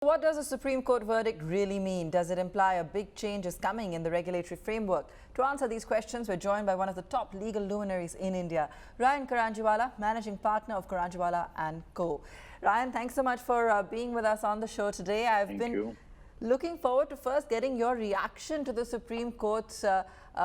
What does a Supreme Court verdict really mean? Does it imply a big change is coming in the regulatory framework? To answer these questions, we're joined by one of the top legal luminaries in India, Ryan Karanjwala, managing partner of Karanjwala and Co. Ryan, thanks so much for being with us on the show today. I've Thank been you. looking forward to first getting your reaction to the Supreme Court's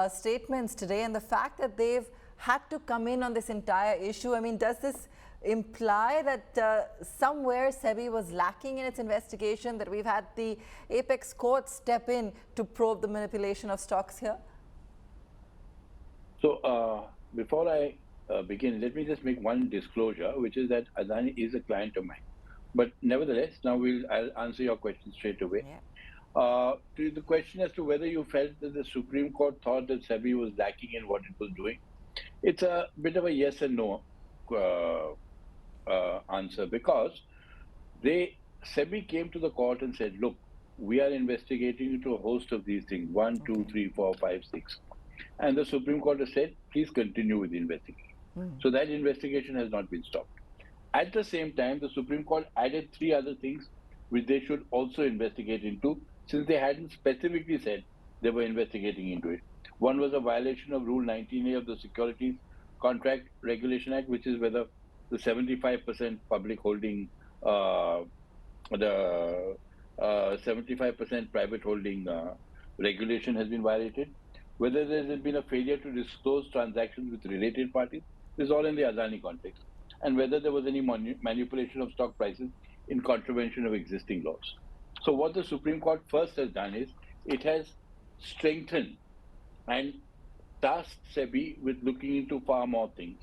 statements today and the fact that they've had to come in on this entire issue. I mean, does this imply that somewhere SEBI was lacking in its investigation, that we've had the apex court step in to probe the manipulation of stocks here? So before I begin, let me just make one disclosure, which is that Adani is a client of mine. But nevertheless, now I'll answer your question straight away. Yeah. To the question as to whether you felt that the Supreme Court thought that SEBI was lacking in what it was doing, it's a bit of a yes and no answer, because SEBI came to the court and said, look, we are investigating into a host of these things, 1, 2, 3, 4, 5, 6. And the Supreme Court has said, please continue with the investigation. So that investigation has not been stopped. At the same time, the Supreme Court added 3 other things which they should also investigate into, since they hadn't specifically said they were investigating into it. One was a violation of Rule 19A of the Securities Contract Regulation Act, which is whether the 75% public holding, the 75% private holding regulation has been violated, whether there has been a failure to disclose transactions with related parties, this is all in the Adani context, and whether there was any manipulation of stock prices in contravention of existing laws. So what the Supreme Court first has done is, it has strengthened and tasked SEBI with looking into far more things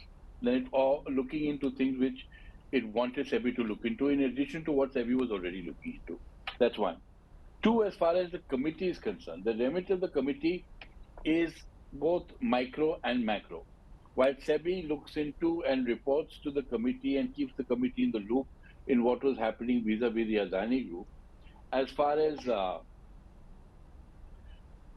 or looking into things which it wanted SEBI to look into, in addition to what SEBI was already looking into. That's one. Two, as far as the committee is concerned, the remit of the committee is both micro and macro. While SEBI looks into and reports to the committee and keeps the committee in the loop in what was happening vis-a-vis the Adani Group, as far as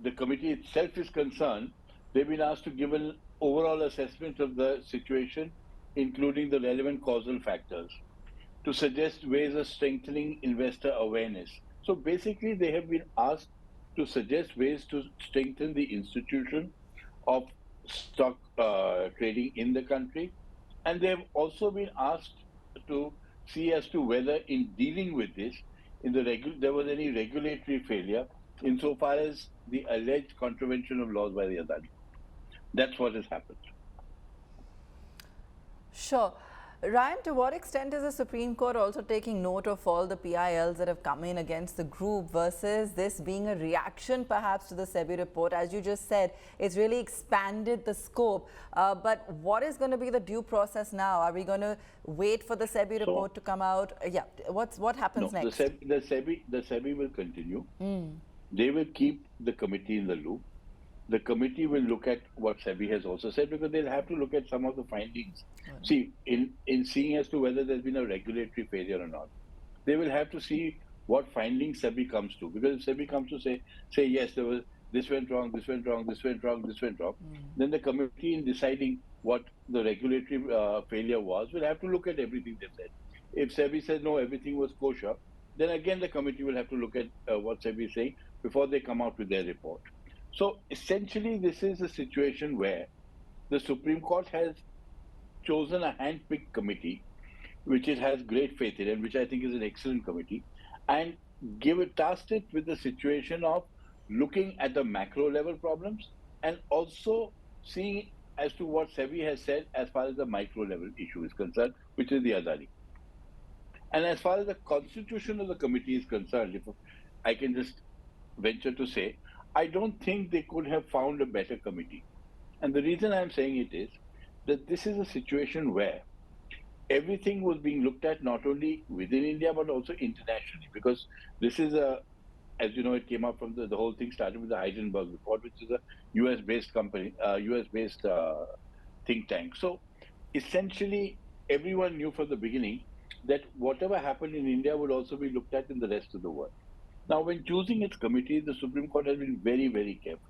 the committee itself is concerned, they've been asked to give an overall assessment of the situation, including the relevant causal factors, to suggest ways of strengthening investor awareness. So basically, they have been asked to suggest ways to strengthen the institution of stock trading in the country. And they have also been asked to see as to whether in dealing with this, there was any regulatory failure insofar as the alleged contravention of laws by the Adani. That's what has happened. Sure. Ryan, to what extent is the Supreme Court also taking note of all the PILs that have come in against the group versus this being a reaction perhaps to the SEBI report? As you just said, it's really expanded the scope. But what is going to be the due process now? Are we going to wait for the SEBI report to come out? Yeah. What happens next? The SEBI will continue. They will keep the committee in the loop. The committee will look at what SEBI has also said, because they'll have to look at some of the findings. See, in seeing as to whether there's been a regulatory failure or not, they will have to see what findings SEBI comes to. Because if SEBI comes to say yes, there was this went wrong, this went wrong, this went wrong, this went wrong, then the committee, in deciding what the regulatory failure was, will have to look at everything they said. If SEBI says no, everything was kosher, then again the committee will have to look at what SEBI is saying before they come out with their report. So essentially, this is a situation where the Supreme Court has chosen a hand-picked committee, which it has great faith in, and which I think is an excellent committee, and tasked it with the situation of looking at the macro level problems and also seeing as to what SEBI has said as far as the micro level issue is concerned, which is the Adani. And as far as the constitution of the committee is concerned, if I can just venture to say, I don't think they could have found a better committee. And the reason I'm saying it is that this is a situation where everything was being looked at not only within India, but also internationally. Because this is as you know, it came up from the whole thing started with the Heisenberg report, which is a US-based company, US-based think tank. So essentially, everyone knew from the beginning that whatever happened in India would also be looked at in the rest of the world. Now, when choosing its committee, the Supreme Court has been very, very careful.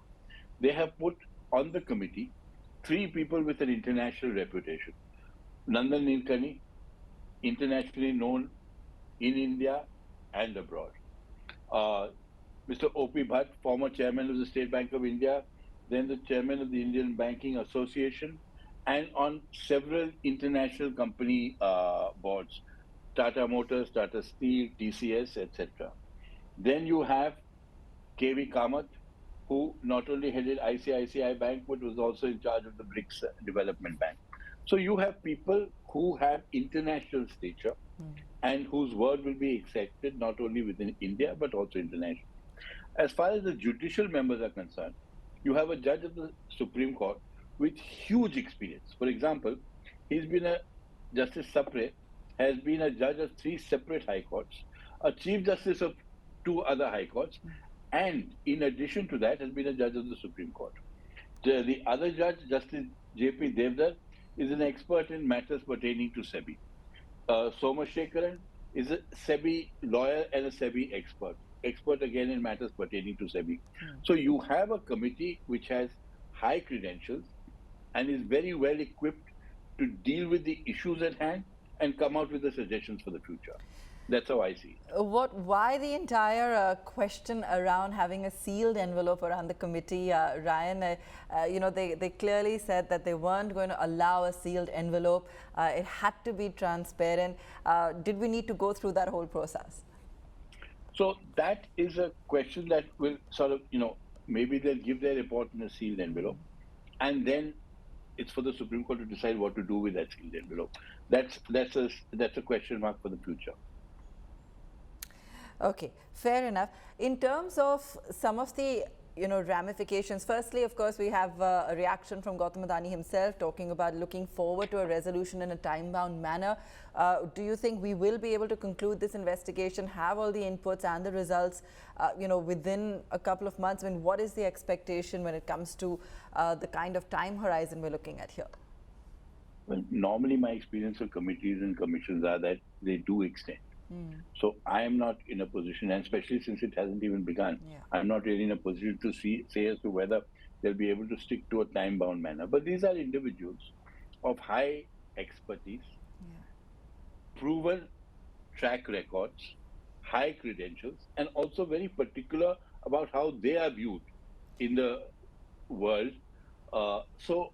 They have put on the committee 3 people with an international reputation. Nandan Nilekani, internationally known in India and abroad. Mr. O.P. Bhatt, former chairman of the State Bank of India, then the chairman of the Indian Banking Association, and on several international company boards, Tata Motors, Tata Steel, TCS, etc. Then you have K.V. Kamath, who not only headed ICICI Bank, but was also in charge of the BRICS Development Bank. So you have people who have international stature and whose word will be accepted not only within India, but also internationally. As far as the judicial members are concerned, you have a judge of the Supreme Court with huge experience. For example, Justice Sapre has been a judge of 3 separate high courts, a chief justice of 2 other high courts, and in addition to that, has been a judge of the Supreme Court. The other judge, Justice J.P. Devdar, is an expert in matters pertaining to SEBI. Somashekaran is a SEBI lawyer and a SEBI expert again in matters pertaining to SEBI. So you have a committee which has high credentials and is very well equipped to deal with the issues at hand and come out with the suggestions for the future. That's how I see it. Why the entire question around having a sealed envelope around the committee, Ryan? They clearly said that they weren't going to allow a sealed envelope. It had to be transparent. Did we need to go through that whole process? So that is a question that will sort of, maybe they'll give their report in a sealed envelope, and then it's for the Supreme Court to decide what to do with that sealed envelope. That's a question mark for the future. Okay, fair enough. In terms of some of the ramifications, firstly, of course, we have a reaction from Gautam Adani himself talking about looking forward to a resolution in a time-bound manner. Do you think we will be able to conclude this investigation, have all the inputs and the results, within a couple of months? I mean, what is the expectation when it comes to the kind of time horizon we're looking at here? Well, normally my experience of committees and commissions are that they do extend. So I am not in a position, and especially since it hasn't even begun, I'm not really in a position to say as to whether they'll be able to stick to a time-bound manner. But these are individuals of high expertise, proven track records, high credentials, and also very particular about how they are viewed in the world. So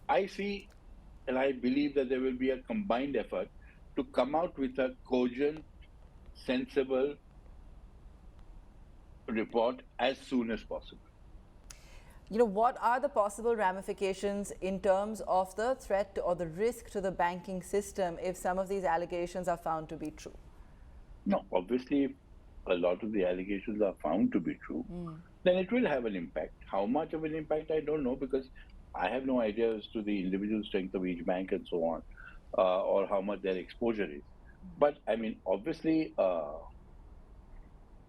I see, and I believe that there will be a combined effort to come out with a cogent, sensible report as soon as possible. What are the possible ramifications in terms of the threat or the risk to the banking system if some of these allegations are found to be true? No, obviously, if a lot of the allegations are found to be true, then it will have an impact. How much of an impact, I don't know, because I have no idea as to the individual strength of each bank and so on. Or how much their exposure is. But I mean, obviously,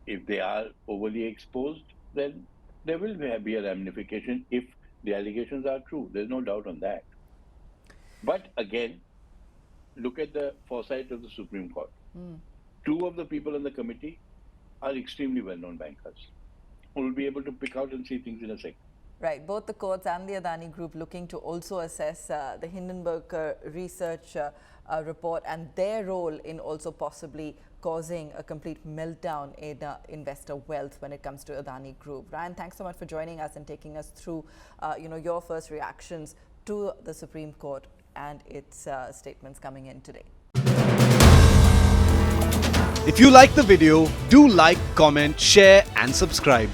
if they are overly exposed, then there will be a ramification if the allegations are true. There's no doubt on that. But again, look at the foresight of the Supreme Court. 2 of the people on the committee are extremely well-known bankers who will be able to pick out and see things in a second. Right, both the courts and the Adani Group looking to also assess the Hindenburg research report and their role in also possibly causing a complete meltdown in investor wealth when it comes to Adani Group. Ryan, thanks so much for joining us and taking us through, your first reactions to the Supreme Court and its statements coming in today. If you like the video, do like, comment, share and subscribe.